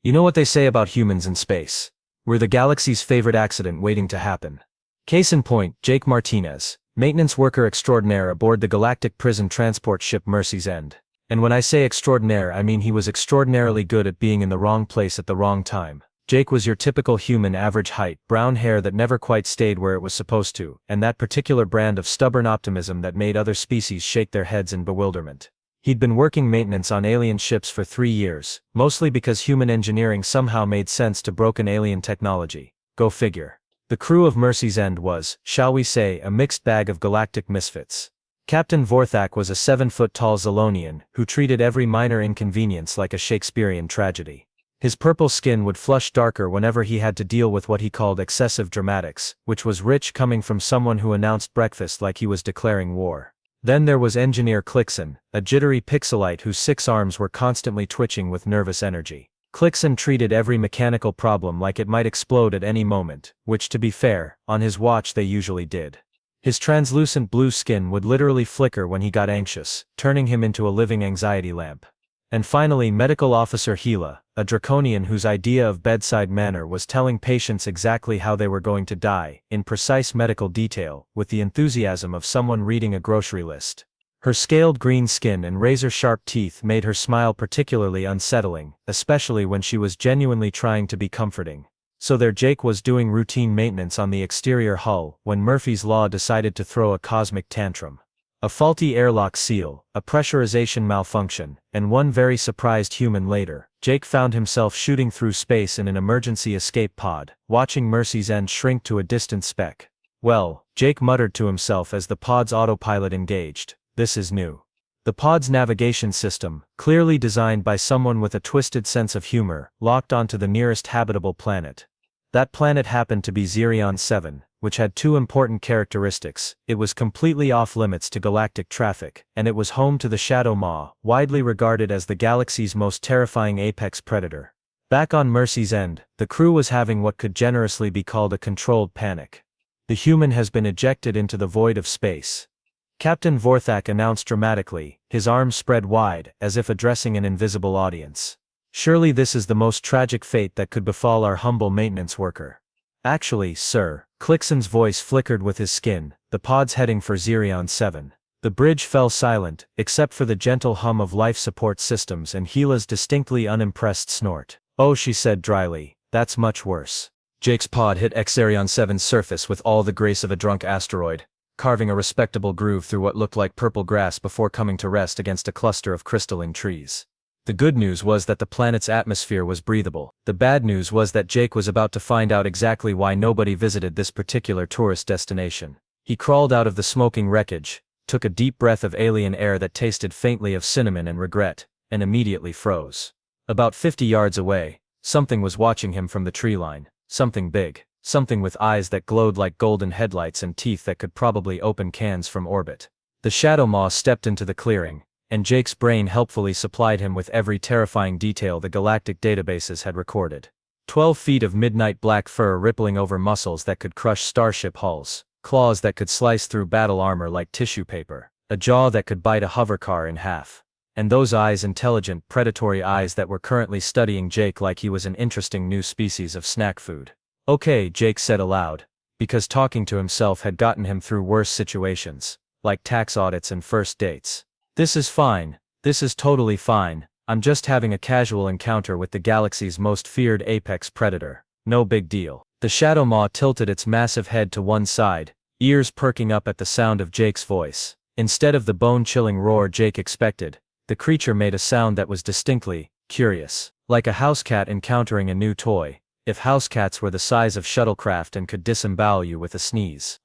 You know what they say about humans in space? We're the galaxy's favorite accident waiting to happen. Case in point, Jake Martinez, maintenance worker extraordinaire aboard the galactic prison transport ship Mercy's End. And when I say extraordinaire, I mean he was extraordinarily good at being in the wrong place at the wrong time. Jake was your typical human average height, brown hair that never quite stayed where it was supposed to, and that particular brand of stubborn optimism that made other species shake their heads in bewilderment. He'd been working maintenance on alien ships for 3 years, mostly because human engineering somehow made sense to broken alien technology. Go figure. The crew of Mercy's End was, shall we say, a mixed bag of galactic misfits. Captain Vorthak was a 7-foot-tall Zolonian who treated every minor inconvenience like a Shakespearean tragedy. His purple skin would flush darker whenever he had to deal with what he called excessive dramatics, which was rich coming from someone who announced breakfast like he was declaring war. Then there was Engineer Clixon, a jittery pixelite whose 6 arms were constantly twitching with nervous energy. Clixon treated every mechanical problem like it might explode at any moment, which to be fair, on his watch they usually did. His translucent blue skin would literally flicker when he got anxious, turning him into a living anxiety lamp. And finally Medical Officer Gila, a draconian whose idea of bedside manner was telling patients exactly how they were going to die, in precise medical detail, with the enthusiasm of someone reading a grocery list. Her scaled green skin and razor-sharp teeth made her smile particularly unsettling, especially when she was genuinely trying to be comforting. So there Jake was doing routine maintenance on the exterior hull when Murphy's Law decided to throw a cosmic tantrum. A faulty airlock seal, a pressurization malfunction, and one very surprised human later, Jake found himself shooting through space in an emergency escape pod, watching Mercy's End shrink to a distant speck. Well, Jake muttered to himself as the pod's autopilot engaged, this is new. The pod's navigation system, clearly designed by someone with a twisted sense of humor, locked onto the nearest habitable planet. That planet happened to be Xerion 7, which had 2 important characteristics. It was completely off-limits to galactic traffic, and it was home to the Shadow Maw, widely regarded as the galaxy's most terrifying apex predator. Back on Mercy's End, the crew was having what could generously be called a controlled panic. The human has been ejected into the void of space. Captain Vorthak announced dramatically, his arms spread wide, as if addressing an invisible audience. Surely this is the most tragic fate that could befall our humble maintenance worker. Actually, sir, Clixon's voice flickered with his skin, the pod's heading for Xerion 7. The bridge fell silent, except for the gentle hum of life support systems and Gila's distinctly unimpressed snort. Oh, she said dryly, that's much worse. Jake's pod hit Xerion 7's surface with all the grace of a drunk asteroid, carving a respectable groove through what looked like purple grass before coming to rest against a cluster of crystalline trees. The good news was that the planet's atmosphere was breathable. The bad news was that Jake was about to find out exactly why nobody visited this particular tourist destination. He crawled out of the smoking wreckage, took a deep breath of alien air that tasted faintly of cinnamon and regret, and immediately froze. About 50 yards away, something was watching him from the tree line, something big, something with eyes that glowed like golden headlights and teeth that could probably open cans from orbit. The Shadow Maw stepped into the clearing, and Jake's brain helpfully supplied him with every terrifying detail the galactic databases had recorded. 12 feet of midnight black fur rippling over muscles that could crush starship hulls, claws that could slice through battle armor like tissue paper, a jaw that could bite a hovercar in half. And those eyes, intelligent, predatory eyes that were currently studying Jake like he was an interesting new species of snack food. Okay, Jake said aloud, because talking to himself had gotten him through worse situations, like tax audits and first dates. This is fine, this is totally fine, I'm just having a casual encounter with the galaxy's most feared apex predator, no big deal. The Shadow Maw tilted its massive head to one side, ears perking up at the sound of Jake's voice. Instead of the bone-chilling roar Jake expected, the creature made a sound that was distinctly curious, like a house cat encountering a new toy, if house cats were the size of shuttlecraft and could disembowel you with a sneeze.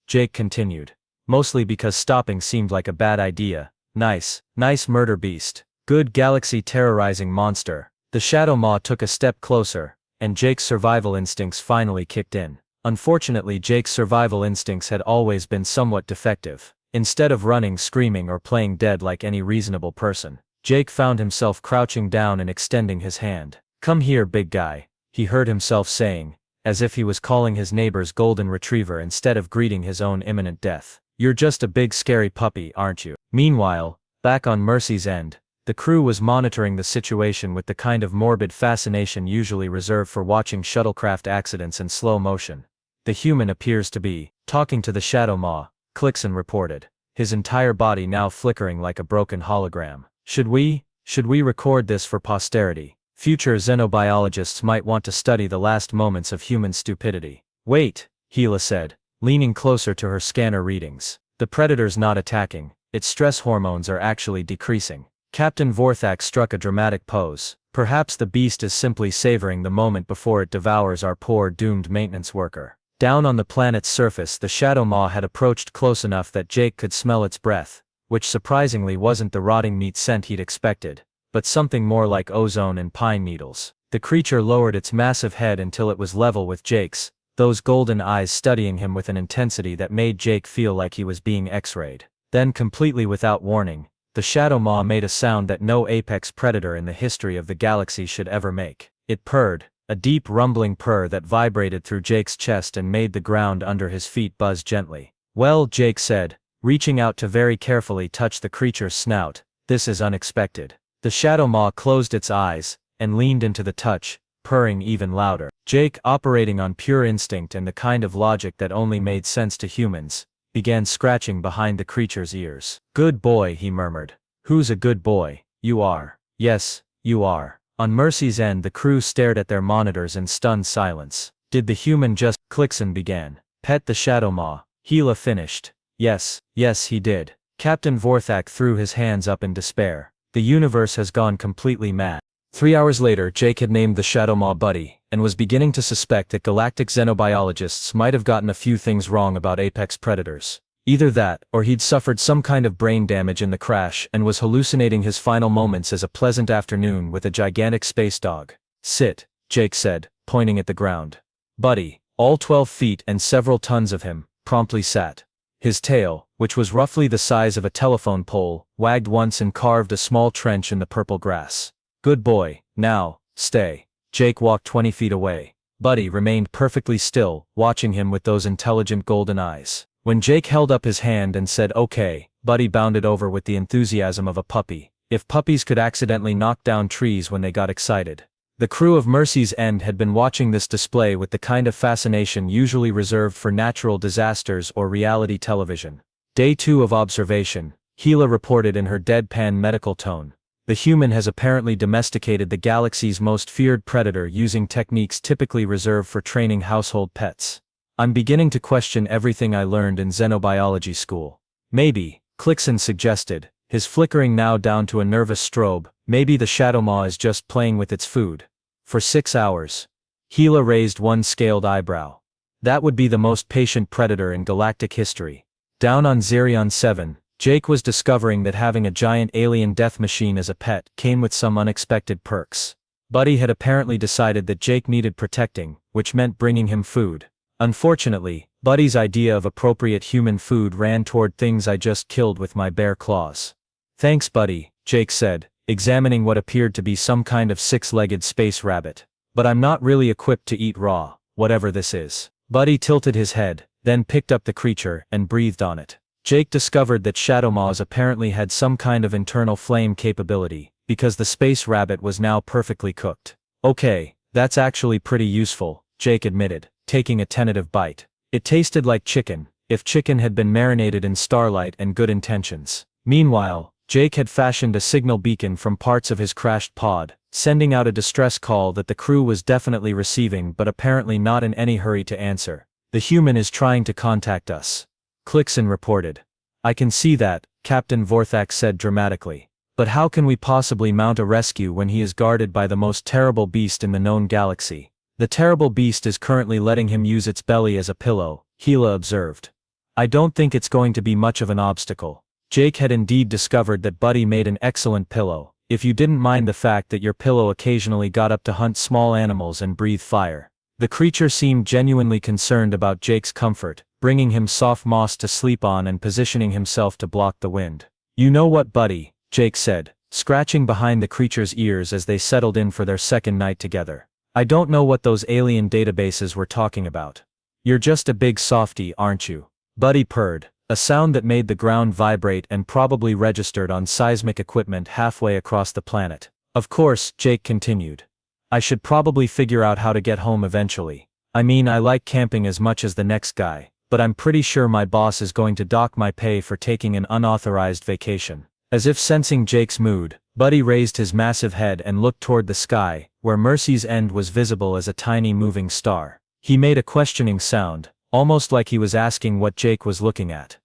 Jake continued, mostly because stopping seemed like a bad idea. Nice murder beast. Good galaxy terrorizing monster. The Shadow Maw took a step closer, and Jake's survival instincts finally kicked in. Unfortunately, Jake's survival instincts had always been somewhat defective. Instead of running, screaming, or playing dead like any reasonable person, Jake found himself crouching down and extending his hand. Come here, big guy, he heard himself saying, as if he was calling his neighbor's golden retriever instead of greeting his own imminent death. You're just a big scary puppy, aren't you? Meanwhile, back on Mercy's End, The crew was monitoring the situation with the kind of morbid fascination usually reserved for watching shuttlecraft accidents in slow motion. The human appears to be talking to the Shadow Maw, Clixon reported, his entire body now flickering like a broken hologram. Should we record this for posterity? Future xenobiologists might want to study the last moments of human stupidity. Wait, Gila said, leaning closer to her scanner readings. The predator's not attacking, its stress hormones are actually decreasing. Captain Vorthak struck a dramatic pose. Perhaps the beast is simply savoring the moment before it devours our poor doomed maintenance worker. Down on the planet's surface, the Shadow Maw had approached close enough that Jake could smell its breath, which surprisingly wasn't the rotting meat scent he'd expected, but something more like ozone and pine needles. The creature lowered its massive head until it was level with Jake's, those golden eyes studying him with an intensity that made Jake feel like he was being X-rayed. Then, completely without warning, the Shadow Maw made a sound that no apex predator in the history of the galaxy should ever make. It purred, a deep rumbling purr that vibrated through Jake's chest and made the ground under his feet buzz gently. Well, Jake said, reaching out to very carefully touch the creature's snout, this is unexpected. The Shadow Maw closed its eyes and leaned into the touch, purring even louder. Jake, operating on pure instinct and the kind of logic that only made sense to humans, began scratching behind the creature's ears. Good boy, he murmured. Who's a good boy? You are. Yes, you are. On Mercy's end, the crew stared at their monitors in stunned silence. Did the human just... Clixon began. Pet the Shadow Maw. Gila finished. Yes, he did. Captain Vorthak threw his hands up in despair. The universe has gone completely mad. 3 hours later, Jake had named the Shadow Maw Buddy, and was beginning to suspect that galactic xenobiologists might have gotten a few things wrong about apex predators. Either that, or he'd suffered some kind of brain damage in the crash and was hallucinating his final moments as a pleasant afternoon with a gigantic space dog. Sit, Jake said, pointing at the ground. Buddy, all 12 feet and several tons of him, promptly sat. His tail, which was roughly the size of a telephone pole, wagged once and carved a small trench in the purple grass. Good boy, now, stay. Jake walked 20 feet away. Buddy remained perfectly still, watching him with those intelligent golden eyes. When Jake held up his hand and said okay, Buddy bounded over with the enthusiasm of a puppy. If puppies could accidentally knock down trees when they got excited. The crew of Mercy's End had been watching this display with the kind of fascination usually reserved for natural disasters or reality television. Day 2 of observation, Gila reported in her deadpan medical tone. The human has apparently domesticated the galaxy's most feared predator using techniques typically reserved for training household pets. I'm beginning to question everything I learned in xenobiology school. Maybe, Clixon suggested, his flickering now down to a nervous strobe, maybe the Shadow Maw is just playing with its food. For 6 hours. Gila raised one scaled eyebrow. That would be the most patient predator in galactic history. Down on Xerion 7, Jake was discovering that having a giant alien death machine as a pet came with some unexpected perks. Buddy had apparently decided that Jake needed protecting, which meant bringing him food. Unfortunately, Buddy's idea of appropriate human food ran toward things I just killed with my bare claws. Thanks, Buddy, Jake said, examining what appeared to be some kind of 6-legged space rabbit. But I'm not really equipped to eat raw, whatever this is. Buddy tilted his head, then picked up the creature and breathed on it. Jake discovered that Shadow Maws apparently had some kind of internal flame capability, because the space rabbit was now perfectly cooked. Okay, that's actually pretty useful, Jake admitted, taking a tentative bite. It tasted like chicken, if chicken had been marinated in starlight and good intentions. Meanwhile, Jake had fashioned a signal beacon from parts of his crashed pod, sending out a distress call that the crew was definitely receiving but apparently not in any hurry to answer. The human is trying to contact us. Clixon reported. I can see that, Captain Vorthak said dramatically. But how can we possibly mount a rescue when he is guarded by the most terrible beast in the known galaxy? The terrible beast is currently letting him use its belly as a pillow, Gila observed. I don't think it's going to be much of an obstacle. Jake had indeed discovered that Buddy made an excellent pillow, if you didn't mind the fact that your pillow occasionally got up to hunt small animals and breathe fire. The creature seemed genuinely concerned about Jake's comfort, bringing him soft moss to sleep on and positioning himself to block the wind. You know what, Buddy, Jake said, scratching behind the creature's ears as they settled in for their second night together. I don't know what those alien databases were talking about. You're just a big softy, aren't you? Buddy purred, A sound that made the ground vibrate and probably registered on seismic equipment halfway across the planet. Of course, Jake continued. I should probably figure out how to get home eventually. I mean, I like camping as much as the next guy, but I'm pretty sure my boss is going to dock my pay for taking an unauthorized vacation. As if sensing Jake's mood, Buddy raised his massive head and looked toward the sky, where Mercy's end was visible as a tiny moving star. He made a questioning sound, almost like he was asking what Jake was looking at.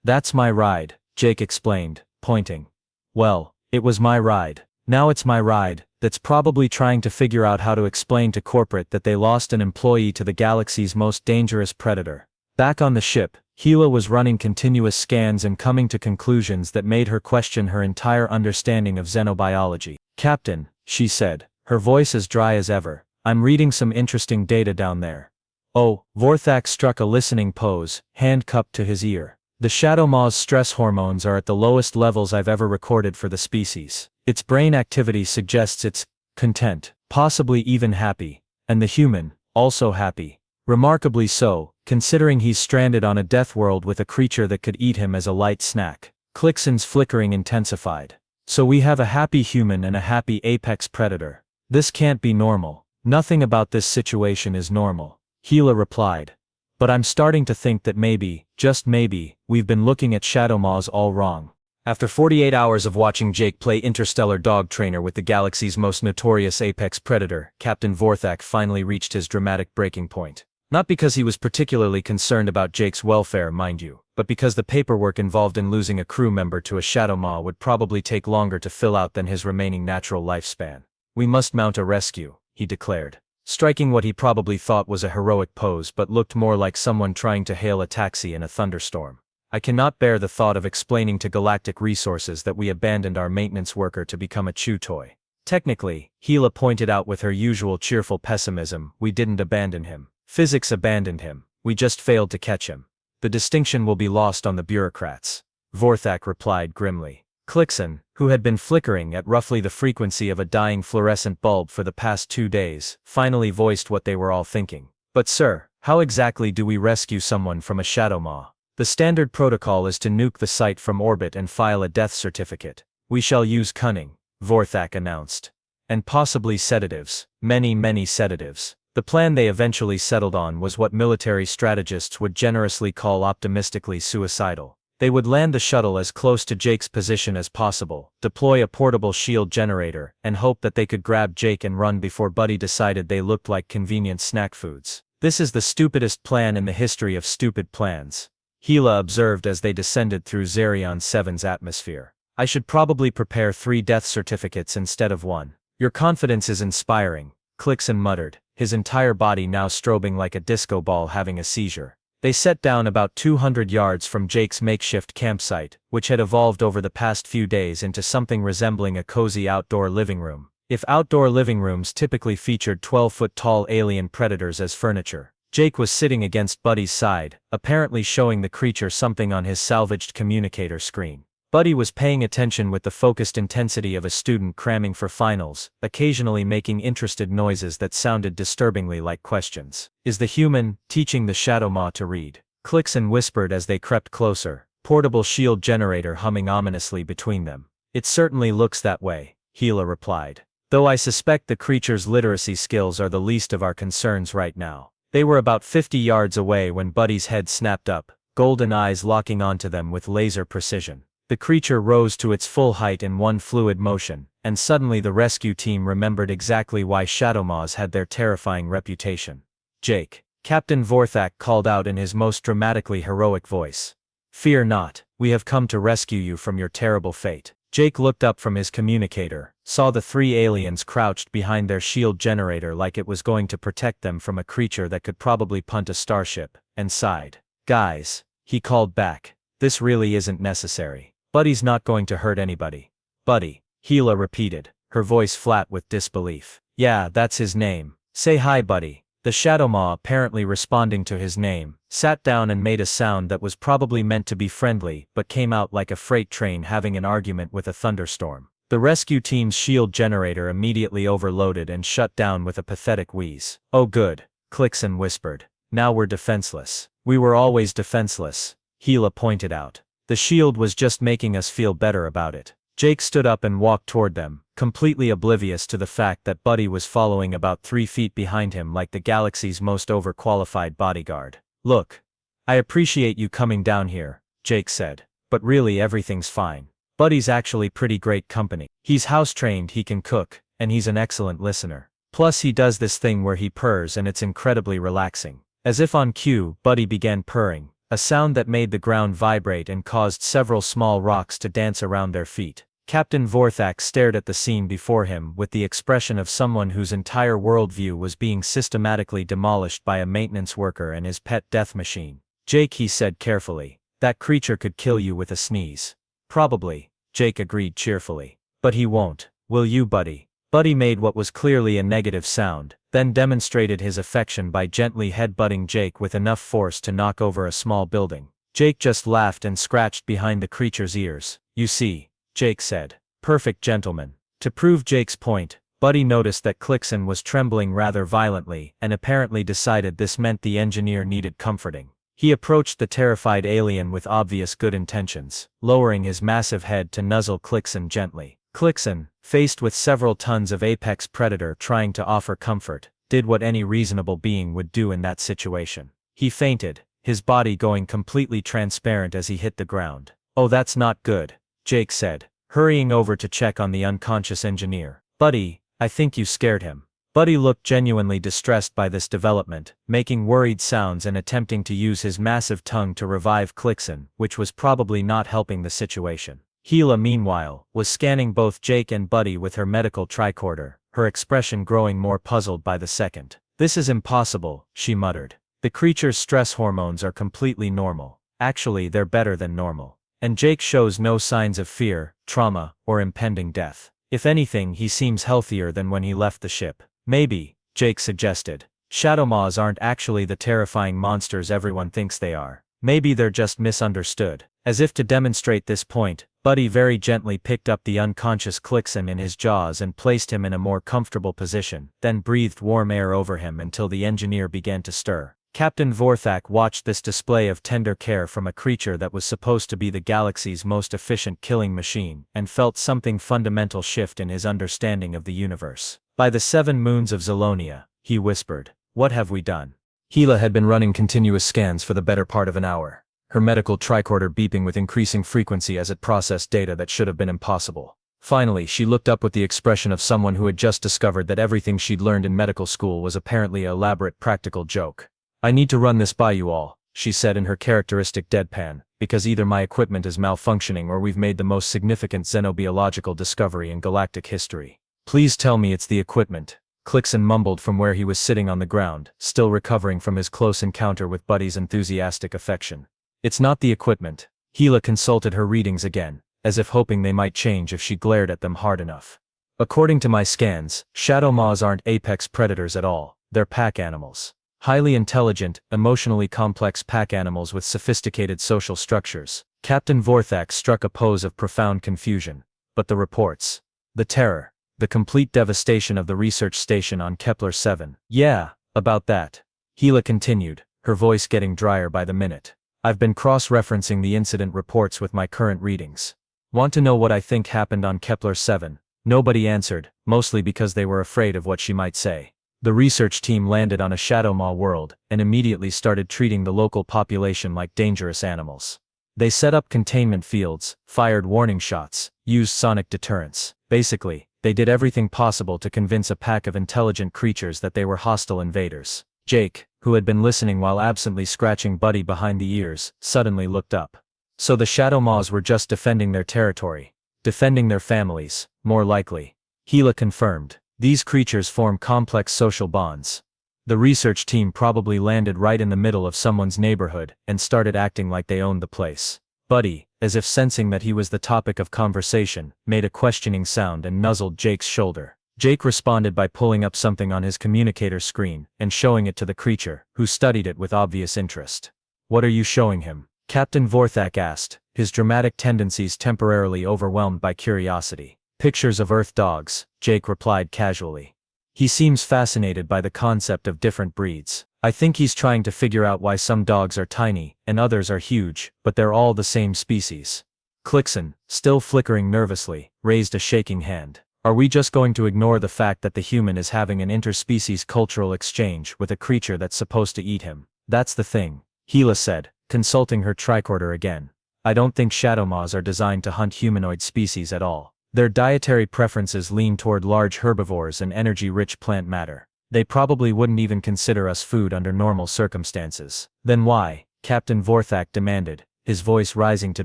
That's my ride, Jake explained, pointing. Well, it was my ride. Now it's my ride, that's probably trying to figure out how to explain to corporate that they lost an employee to the galaxy's most dangerous predator. Back on the ship, Gila was running continuous scans and coming to conclusions that made her question her entire understanding of xenobiology. Captain, she said, her voice as dry as ever, I'm reading some interesting data down there. Oh, Vorthak struck a listening pose, hand cupped to his ear. The Shadow Maw's stress hormones are at the lowest levels I've ever recorded for the species. Its brain activity suggests it's content, possibly even happy, and the human, also happy. Remarkably so, considering he's stranded on a death world with a creature that could eat him as a light snack. Klickson's flickering intensified. So we have a happy human and a happy apex predator. This can't be normal. Nothing about this situation is normal, Gila replied. But I'm starting to think that maybe, just maybe, we've been looking at Shadow Maws all wrong. After 48 hours of watching Jake play interstellar dog trainer with the galaxy's most notorious apex predator, Captain Vorthak finally reached his dramatic breaking point. Not because he was particularly concerned about Jake's welfare, mind you, but because the paperwork involved in losing a crew member to a Shadow Maw would probably take longer to fill out than his remaining natural lifespan. We must mount a rescue, he declared, striking what he probably thought was a heroic pose but looked more like someone trying to hail a taxi in a thunderstorm. I cannot bear the thought of explaining to Galactic Resources that we abandoned our maintenance worker to become a chew toy. Technically, Gila pointed out with her usual cheerful pessimism, we didn't abandon him. Physics abandoned him, we just failed to catch him. The distinction will be lost on the bureaucrats. Vorthak replied grimly. Klickson, who had been flickering at roughly the frequency of a dying fluorescent bulb for the past 2 days, finally voiced what they were all thinking. But sir, how exactly do we rescue someone from a Shadow Maw? The standard protocol is to nuke the site from orbit and file a death certificate. We shall use cunning, Vorthak announced. And possibly sedatives, many sedatives. The plan they eventually settled on was what military strategists would generously call optimistically suicidal. They would land the shuttle as close to Jake's position as possible, deploy a portable shield generator, and hope that they could grab Jake and run before Buddy decided they looked like convenient snack foods. This is the stupidest plan in the history of stupid plans, Gila observed as they descended through Xerion 7's atmosphere. I should probably prepare 3 death certificates instead of 1. Your confidence is inspiring, Klickson muttered, his entire body now strobing like a disco ball having a seizure. They set down about 200 yards from Jake's makeshift campsite, which had evolved over the past few days into something resembling a cozy outdoor living room. If outdoor living rooms typically featured 12-foot-tall alien predators as furniture, Jake was sitting against Buddy's side, apparently showing the creature something on his salvaged communicator screen. Buddy was paying attention with the focused intensity of a student cramming for finals, occasionally making interested noises that sounded disturbingly like questions. Is the human teaching the Shadow Maw to read? Klickson whispered as they crept closer, portable shield generator humming ominously between them. It certainly looks that way, Gila replied. Though I suspect the creature's literacy skills are the least of our concerns right now. They were about 50 yards away when Buddy's head snapped up, golden eyes locking onto them with laser precision. The creature rose to its full height in one fluid motion, and suddenly the rescue team remembered exactly why Shadow Maws had their terrifying reputation. Jake, Captain Vorthak called out in his most dramatically heroic voice. Fear not, we have come to rescue you from your terrible fate. Jake looked up from his communicator, saw the 3 aliens crouched behind their shield generator like it was going to protect them from a creature that could probably punt a starship, and sighed. Guys, he called back, this really isn't necessary. Buddy's not going to hurt anybody. Buddy, Gila repeated, her voice flat with disbelief. Yeah, that's his name. Say hi, Buddy. The Shadow Maw, apparently responding to his name, sat down and made a sound that was probably meant to be friendly but came out like a freight train having an argument with a thunderstorm. The rescue team's shield generator immediately overloaded and shut down with a pathetic wheeze. Oh good, Klickson whispered. Now we're defenseless. We were always defenseless, Gila pointed out. The shield was just making us feel better about it. Jake stood up and walked toward them, completely oblivious to the fact that Buddy was following about 3 feet behind him like the galaxy's most overqualified bodyguard. Look. I appreciate you coming down here, Jake said. But really everything's fine. Buddy's actually pretty great company. He's house-trained, he can cook, and he's an excellent listener. Plus he does this thing where he purrs and it's incredibly relaxing. As if on cue, Buddy began purring, a sound that made the ground vibrate and caused several small rocks to dance around their feet. Captain Vorthak stared at the scene before him with the expression of someone whose entire worldview was being systematically demolished by a maintenance worker and his pet death machine. Jake, he said carefully, that creature could kill you with a sneeze. Probably, Jake agreed cheerfully. But he won't, will you, Buddy? Buddy made what was clearly a negative sound, then demonstrated his affection by gently headbutting Jake with enough force to knock over a small building. Jake just laughed and scratched behind the creature's ears. You see, Jake said. Perfect gentleman. To prove Jake's point, Buddy noticed that Clixon was trembling rather violently and apparently decided this meant the engineer needed comforting. He approached the terrified alien with obvious good intentions, lowering his massive head to nuzzle Clixon gently. Clixon, faced with several tons of apex predator trying to offer comfort, did what any reasonable being would do in that situation. He fainted, his body going completely transparent as he hit the ground. Oh, that's not good, Jake said, hurrying over to check on the unconscious engineer. Buddy, I think you scared him. Buddy looked genuinely distressed by this development, making worried sounds and attempting to use his massive tongue to revive Clixon, which was probably not helping the situation. Gila, meanwhile, was scanning both Jake and Buddy with her medical tricorder, her expression growing more puzzled by the second. This is impossible, she muttered. The creature's stress hormones are completely normal. Actually, they're better than normal. And Jake shows no signs of fear, trauma, or impending death. If anything, he seems healthier than when he left the ship. Maybe, Jake suggested, Shadowmaws aren't actually the terrifying monsters everyone thinks they are. Maybe they're just misunderstood. As if to demonstrate this point, Buddy very gently picked up the unconscious Clixon in his jaws and placed him in a more comfortable position, then breathed warm air over him until the engineer began to stir. Captain Vorthak watched this display of tender care from a creature that was supposed to be the galaxy's most efficient killing machine, and felt something fundamental shift in his understanding of the universe. By the 7 moons of Zolonia, he whispered, what have we done? Gila had been running continuous scans for the better part of an hour, her medical tricorder beeping with increasing frequency as it processed data that should have been impossible. Finally, she looked up with the expression of someone who had just discovered that everything she'd learned in medical school was apparently an elaborate practical joke. I need to run this by you all, she said in her characteristic deadpan, because either my equipment is malfunctioning or we've made the most significant xenobiological discovery in galactic history. Please tell me it's the equipment, Clixon mumbled from where he was sitting on the ground, still recovering from his close encounter with Buddy's enthusiastic affection. It's not the equipment. Gila consulted her readings again, as if hoping they might change if she glared at them hard enough. According to my scans, Shadowmaws aren't apex predators at all, they're pack animals. Highly intelligent, emotionally complex pack animals with sophisticated social structures. Captain Vorthak struck a pose of profound confusion. But the reports. The terror. The complete devastation of the research station on Kepler 7. Yeah, about that. Gila continued, her voice getting drier by the minute. I've been cross-referencing the incident reports with my current readings. Want to know what I think happened on Kepler 7? Nobody answered, mostly because they were afraid of what she might say. The research team landed on a Shadowmaw world and immediately started treating the local population like dangerous animals. They set up containment fields, fired warning shots, used sonic deterrents. Basically, they did everything possible to convince a pack of intelligent creatures that they were hostile invaders. Jake, who had been listening while absently scratching Buddy behind the ears, suddenly looked up. So the Shadowmaws were just defending their territory. Defending their families, more likely. Gila confirmed. These creatures form complex social bonds. The research team probably landed right in the middle of someone's neighborhood and started acting like they owned the place. Buddy, as if sensing that he was the topic of conversation, made a questioning sound and nuzzled Jake's shoulder. Jake responded by pulling up something on his communicator screen and showing it to the creature, who studied it with obvious interest. What are you showing him? Captain Vorthak asked, his dramatic tendencies temporarily overwhelmed by curiosity. Pictures of Earth dogs, Jake replied casually. He seems fascinated by the concept of different breeds. I think he's trying to figure out why some dogs are tiny, and others are huge, but they're all the same species. Clixon, still flickering nervously, raised a shaking hand. Are we just going to ignore the fact that the human is having an interspecies cultural exchange with a creature that's supposed to eat him? That's the thing, Gila said, consulting her tricorder again. I don't think shadowmaws are designed to hunt humanoid species at all. Their dietary preferences lean toward large herbivores and energy-rich plant matter. They probably wouldn't even consider us food under normal circumstances. Then why, Captain Vorthak demanded, his voice rising to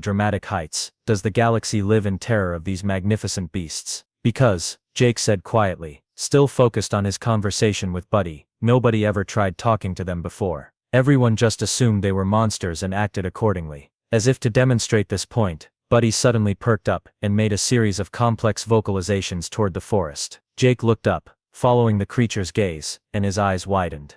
dramatic heights, does the galaxy live in terror of these magnificent beasts? Because, Jake said quietly, still focused on his conversation with Buddy, nobody ever tried talking to them before. Everyone just assumed they were monsters and acted accordingly. As if to demonstrate this point, Buddy suddenly perked up and made a series of complex vocalizations toward the forest. Jake looked up, following the creature's gaze, and his eyes widened.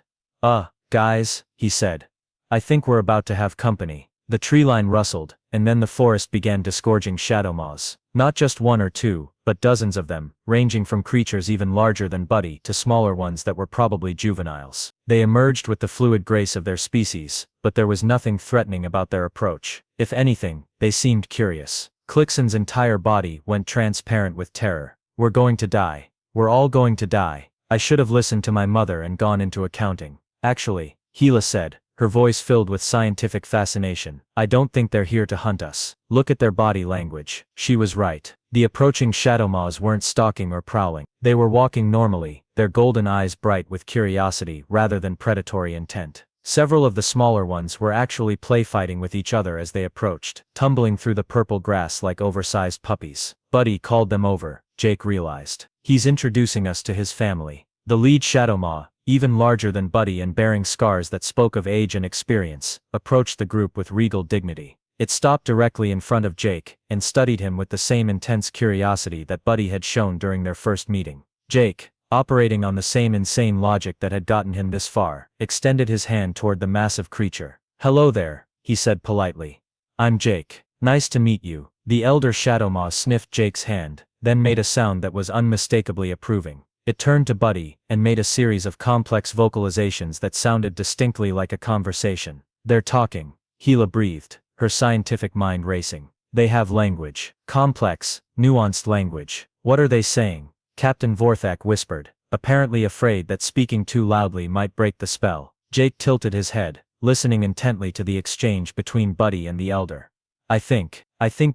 Guys, he said. I think we're about to have company. The tree line rustled, and then the forest began disgorging shadowmaws. Not just one or two, but dozens of them, ranging from creatures even larger than Buddy to smaller ones that were probably juveniles. They emerged with the fluid grace of their species, but there was nothing threatening about their approach. If anything, they seemed curious. Clixon's entire body went transparent with terror. We're going to die. We're all going to die. I should have listened to my mother and gone into accounting. Actually, Gila said, her voice filled with scientific fascination. I don't think they're here to hunt us. Look at their body language. She was right. The approaching shadowmaws weren't stalking or prowling. They were walking normally, their golden eyes bright with curiosity rather than predatory intent. Several of the smaller ones were actually play-fighting with each other as they approached, tumbling through the purple grass like oversized puppies. Buddy called them over, Jake realized. He's introducing us to his family. The lead shadowmaw, even larger than Buddy and bearing scars that spoke of age and experience, approached the group with regal dignity. It stopped directly in front of Jake, and studied him with the same intense curiosity that Buddy had shown during their first meeting. Jake, operating on the same insane logic that had gotten him this far, extended his hand toward the massive creature. Hello there, he said politely. I'm Jake. Nice to meet you. The elder shadowmaw sniffed Jake's hand, then made a sound that was unmistakably approving. It turned to Buddy, and made a series of complex vocalizations that sounded distinctly like a conversation. They're talking, Gila breathed, her scientific mind racing. They have language. Complex, nuanced language. What are they saying? Captain Vorthak whispered, apparently afraid that speaking too loudly might break the spell. Jake tilted his head, listening intently to the exchange between Buddy and the elder. I think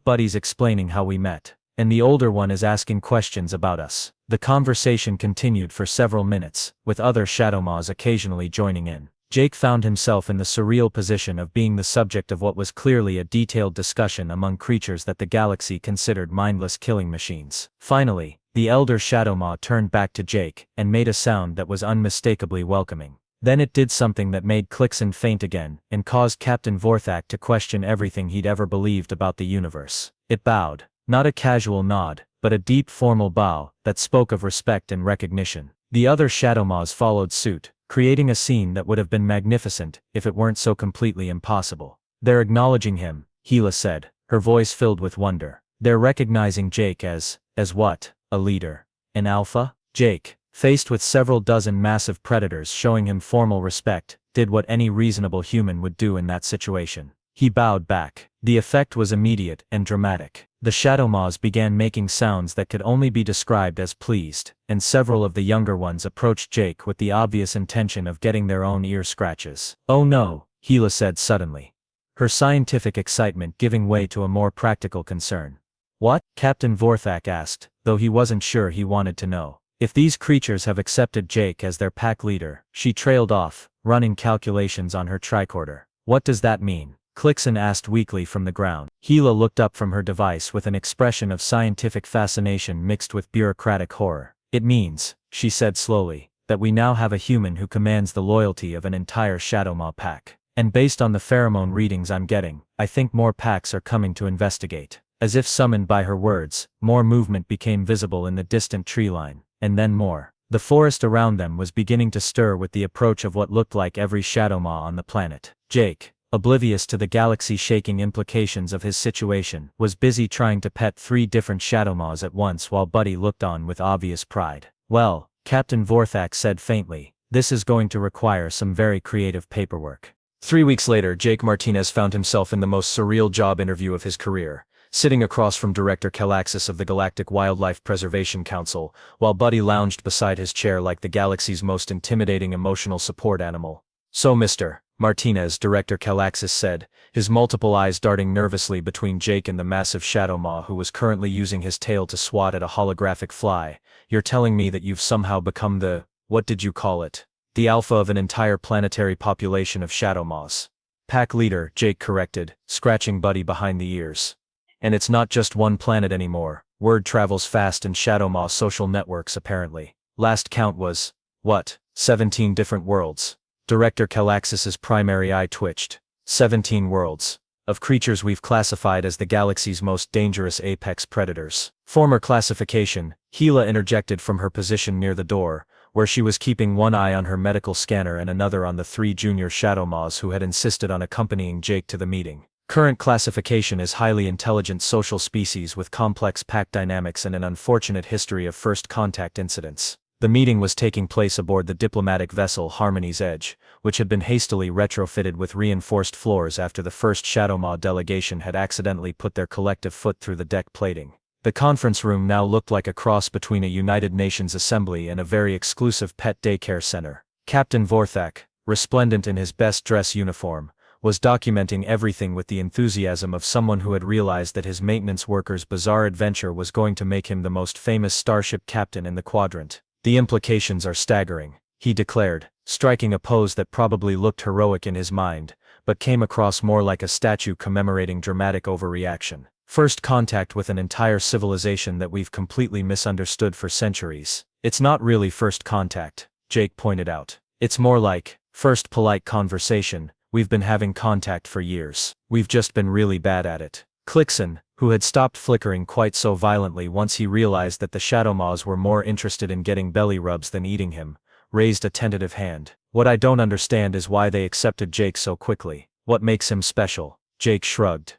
Buddy's explaining how we met, and the older one is asking questions about us. The conversation continued for several minutes, with other shadowmaws occasionally joining in. Jake found himself in the surreal position of being the subject of what was clearly a detailed discussion among creatures that the galaxy considered mindless killing machines. Finally, the elder shadowmaw turned back to Jake, and made a sound that was unmistakably welcoming. Then it did something that made Clixon faint again, and caused Captain Vorthak to question everything he'd ever believed about the universe. It bowed. Not a casual nod, but a deep formal bow that spoke of respect and recognition. The other shadowmaws followed suit, creating a scene that would have been magnificent if it weren't so completely impossible. They're acknowledging him, Gila said, her voice filled with wonder. They're recognizing Jake as what? A leader? An alpha? Jake, faced with several dozen massive predators showing him formal respect, did what any reasonable human would do in that situation. He bowed back. The effect was immediate and dramatic. The shadowmaws began making sounds that could only be described as pleased, and several of the younger ones approached Jake with the obvious intention of getting their own ear scratches. Oh no, Gila said suddenly, her scientific excitement giving way to a more practical concern. What? Captain Vorthak asked, though he wasn't sure he wanted to know. If these creatures have accepted Jake as their pack leader, she trailed off, running calculations on her tricorder. What does that mean? Clixon asked weakly from the ground. Gila looked up from her device with an expression of scientific fascination mixed with bureaucratic horror. It means, she said slowly, that we now have a human who commands the loyalty of an entire shadowmaw pack. And based on the pheromone readings I'm getting, I think more packs are coming to investigate. As if summoned by her words, more movement became visible in the distant tree line, and then more. The forest around them was beginning to stir with the approach of what looked like every shadowmaw on the planet. Jake, oblivious to the galaxy-shaking implications of his situation, was busy trying to pet 3 different shadowmaws at once while Buddy looked on with obvious pride. Well, Captain Vorthak said faintly. This is going to require some very creative paperwork. 3 weeks later, Jake Martinez found himself in the most surreal job interview of his career, sitting across from Director Calaxis of the Galactic Wildlife Preservation Council, while Buddy lounged beside his chair like the galaxy's most intimidating emotional support animal. So Mr. Martinez, Director Calaxis said, his multiple eyes darting nervously between Jake and the massive Shadow Maw who was currently using his tail to swat at a holographic fly, you're telling me that you've somehow become the, what did you call it? The alpha of an entire planetary population of Shadow Maws. Pack leader, Jake corrected, scratching Buddy behind the ears. And it's not just one planet anymore. Word travels fast in Shadow Maw social networks apparently. Last count was, what, 17 different worlds. Director Calaxis's primary eye twitched. 17 worlds. Of creatures we've classified as the galaxy's most dangerous apex predators. Former classification, Gila interjected from her position near the door, where she was keeping one eye on her medical scanner and another on the 3 junior Shadow Maws who had insisted on accompanying Jake to the meeting. Current classification is highly intelligent social species with complex pack dynamics and an unfortunate history of first contact incidents. The meeting was taking place aboard the diplomatic vessel Harmony's Edge, which had been hastily retrofitted with reinforced floors after the first Shadow Maw delegation had accidentally put their collective foot through the deck plating. The conference room now looked like a cross between a United Nations assembly and a very exclusive pet daycare center. Captain Vorthak, resplendent in his best dress uniform, was documenting everything with the enthusiasm of someone who had realized that his maintenance worker's bizarre adventure was going to make him the most famous starship captain in the quadrant. The implications are staggering, he declared, striking a pose that probably looked heroic in his mind, but came across more like a statue commemorating dramatic overreaction. First contact with an entire civilization that we've completely misunderstood for centuries. It's not really first contact, Jake pointed out. It's more like, first polite conversation, we've been having contact for years. We've just been really bad at it. Clixon, who had stopped flickering quite so violently once he realized that the Shadow Maws were more interested in getting belly rubs than eating him, raised a tentative hand. What I don't understand is why they accepted Jake so quickly. What makes him special? Jake shrugged.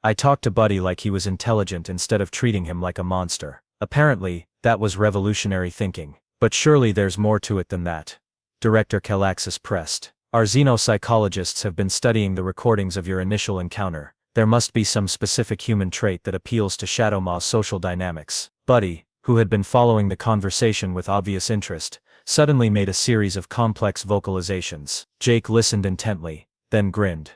I talked to Buddy like he was intelligent instead of treating him like a monster. Apparently, that was revolutionary thinking. But surely there's more to it than that. Director Calaxis pressed. Our xenopsychologists have been studying the recordings of your initial encounter. There must be some specific human trait that appeals to Shadow Maw's social dynamics. Buddy, who had been following the conversation with obvious interest, suddenly made a series of complex vocalizations. Jake listened intently, then grinned.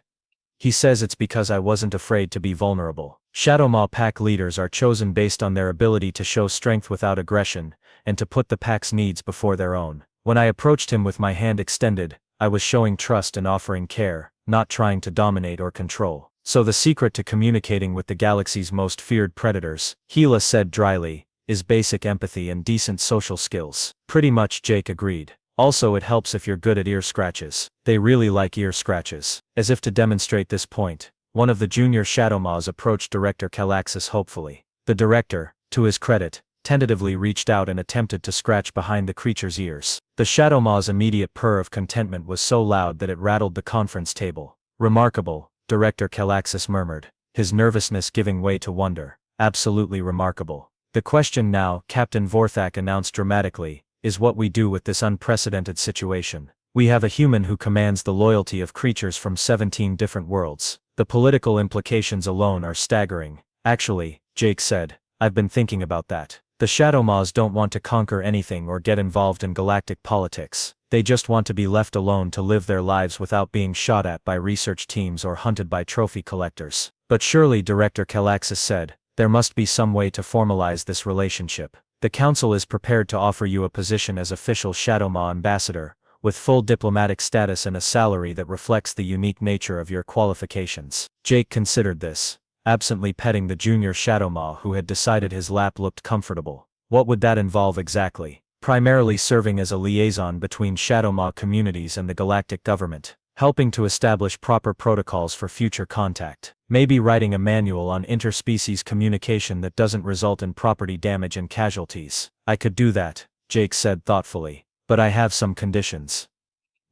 He says it's because I wasn't afraid to be vulnerable. Shadow Maw pack leaders are chosen based on their ability to show strength without aggression, and to put the pack's needs before their own. When I approached him with my hand extended, I was showing trust and offering care, not trying to dominate or control. So the secret to communicating with the galaxy's most feared predators, Gila said dryly, is basic empathy and decent social skills. Pretty much, Jake agreed. Also, it helps if you're good at ear scratches. They really like ear scratches. As if to demonstrate this point, one of the junior Shadow Maws approached Director Calaxis hopefully. The director, to his credit, tentatively reached out and attempted to scratch behind the creature's ears. The Shadow Maw's immediate purr of contentment was so loud that it rattled the conference table. Remarkable, Director Calaxis murmured, his nervousness giving way to wonder. Absolutely remarkable. The question now, Captain Vorthak announced dramatically, is what we do with this unprecedented situation. We have a human who commands the loyalty of creatures from 17 different worlds. The political implications alone are staggering. Actually, Jake said, I've been thinking about that. The Shadow Maws don't want to conquer anything or get involved in galactic politics. They just want to be left alone to live their lives without being shot at by research teams or hunted by trophy collectors. But surely, Director Calaxis said, there must be some way to formalize this relationship. The Council is prepared to offer you a position as official Shadow Maw ambassador, with full diplomatic status and a salary that reflects the unique nature of your qualifications. Jake considered this, absently petting the junior Shadow Maw who had decided his lap looked comfortable. What would that involve exactly? Primarily serving as a liaison between Shadow Maw communities and the galactic government, helping to establish proper protocols for future contact. Maybe writing a manual on interspecies communication that doesn't result in property damage and casualties. I could do that, Jake said thoughtfully, but I have some conditions.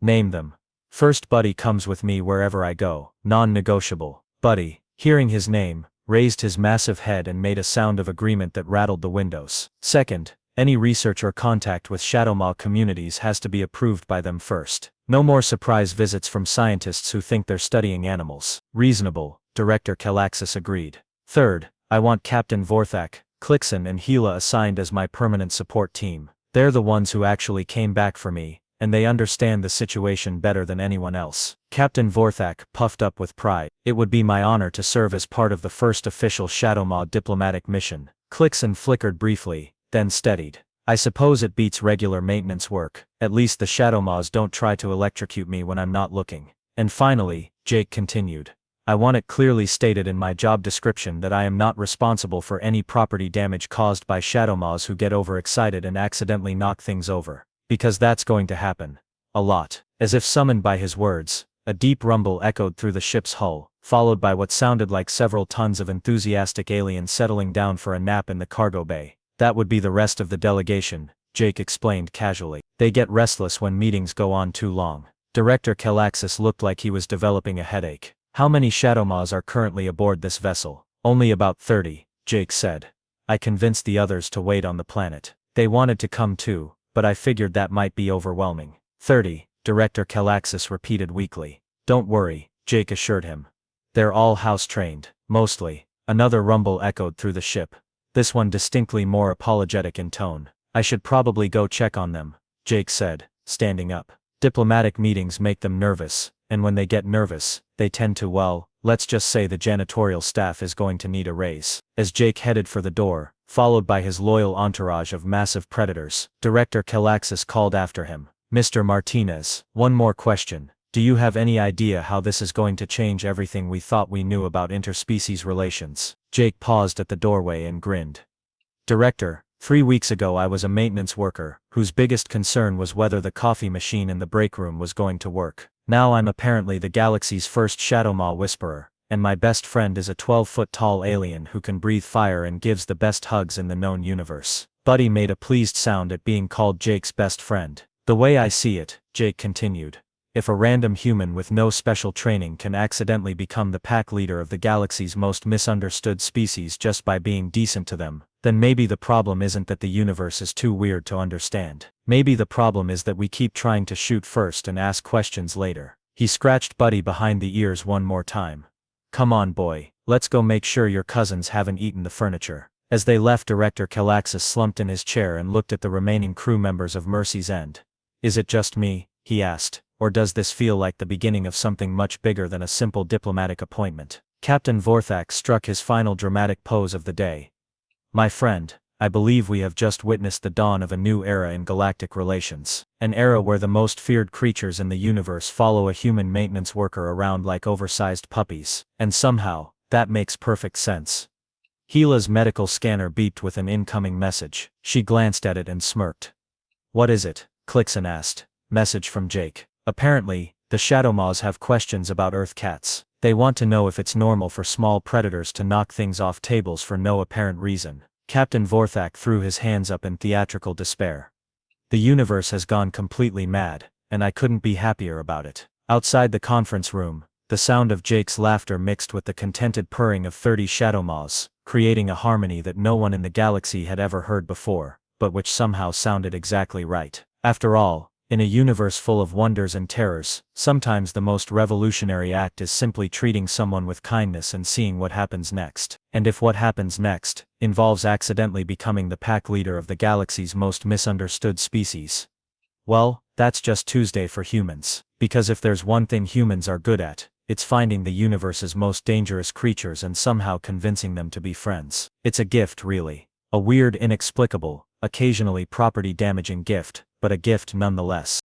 Name them. First, Buddy comes with me wherever I go, non-negotiable. Buddy, hearing his name, raised his massive head and made a sound of agreement that rattled the windows. Second, Any research or contact with Shadowmaw communities has to be approved by them first. No more surprise visits from scientists who think they're studying animals. Reasonable, Director Kalaxis agreed. Third, I want Captain Vorthak, Clixon and Gila assigned as my permanent support team. They're the ones who actually came back for me, and they understand the situation better than anyone else. Captain Vorthak puffed up with pride. It would be my honor to serve as part of the first official Shadowmaw diplomatic mission. Clixon flickered briefly, then steadied. I suppose it beats regular maintenance work. At least the Shadowmaws don't try to electrocute me when I'm not looking. And finally, Jake continued. I want it clearly stated in my job description that I am not responsible for any property damage caused by Shadowmaws who get overexcited and accidentally knock things over. Because that's going to happen. A lot. As if summoned by his words, a deep rumble echoed through the ship's hull, followed by what sounded like several tons of enthusiastic aliens settling down for a nap in the cargo bay. That would be the rest of the delegation, Jake explained casually. They get restless when meetings go on too long. Director Kalaxis looked like he was developing a headache. How many Shadowmaws are currently aboard this vessel? Only about 30, Jake said. I convinced the others to wait on the planet. They wanted to come too, but I figured that might be overwhelming. 30, Director Kalaxis repeated weakly. Don't worry, Jake assured him. They're all house-trained, mostly. Another rumble echoed through the ship. This one distinctly more apologetic in tone. I should probably go check on them, Jake said, standing up. Diplomatic meetings make them nervous, and when they get nervous, they tend to, well, let's just say the janitorial staff is going to need a raise. As Jake headed for the door, followed by his loyal entourage of massive predators, Director Kalaxis called after him. Mr. Martinez, one more question. Do you have any idea how this is going to change everything we thought we knew about interspecies relations? Jake paused at the doorway and grinned. Director, 3 weeks ago I was a maintenance worker, whose biggest concern was whether the coffee machine in the break room was going to work. Now I'm apparently the galaxy's first Shadowmaw whisperer, and my best friend is a 12-foot-tall alien who can breathe fire and gives the best hugs in the known universe. Buddy made a pleased sound at being called Jake's best friend. The way I see it, Jake continued, if a random human with no special training can accidentally become the pack leader of the galaxy's most misunderstood species just by being decent to them, then maybe the problem isn't that the universe is too weird to understand. Maybe the problem is that we keep trying to shoot first and ask questions later. He scratched Buddy behind the ears one more time. Come on, boy, let's go make sure your cousins haven't eaten the furniture. As they left, Director Kalaxis slumped in his chair and looked at the remaining crew members of Mercy's End. Is it just me, he asked, or does this feel like the beginning of something much bigger than a simple diplomatic appointment? Captain Vorthak struck his final dramatic pose of the day. My friend, I believe we have just witnessed the dawn of a new era in galactic relations. An era where the most feared creatures in the universe follow a human maintenance worker around like oversized puppies. And somehow, that makes perfect sense. Gila's medical scanner beeped with an incoming message. She glanced at it and smirked. What is it? Clixon asked. Message from Jake. Apparently, the Shadowmaws have questions about Earth cats. They want to know if it's normal for small predators to knock things off tables for no apparent reason. Captain Vorthak threw his hands up in theatrical despair. The universe has gone completely mad, and I couldn't be happier about it. Outside the conference room, the sound of Jake's laughter mixed with the contented purring of 30 Shadowmaws, creating a harmony that no one in the galaxy had ever heard before, but which somehow sounded exactly right. After all, in a universe full of wonders and terrors, sometimes the most revolutionary act is simply treating someone with kindness and seeing what happens next. And if what happens next involves accidentally becoming the pack leader of the galaxy's most misunderstood species, well, that's just Tuesday for humans. Because if there's one thing humans are good at, it's finding the universe's most dangerous creatures and somehow convincing them to be friends. It's a gift, really. A weird, inexplicable, occasionally property-damaging gift, but a gift nonetheless.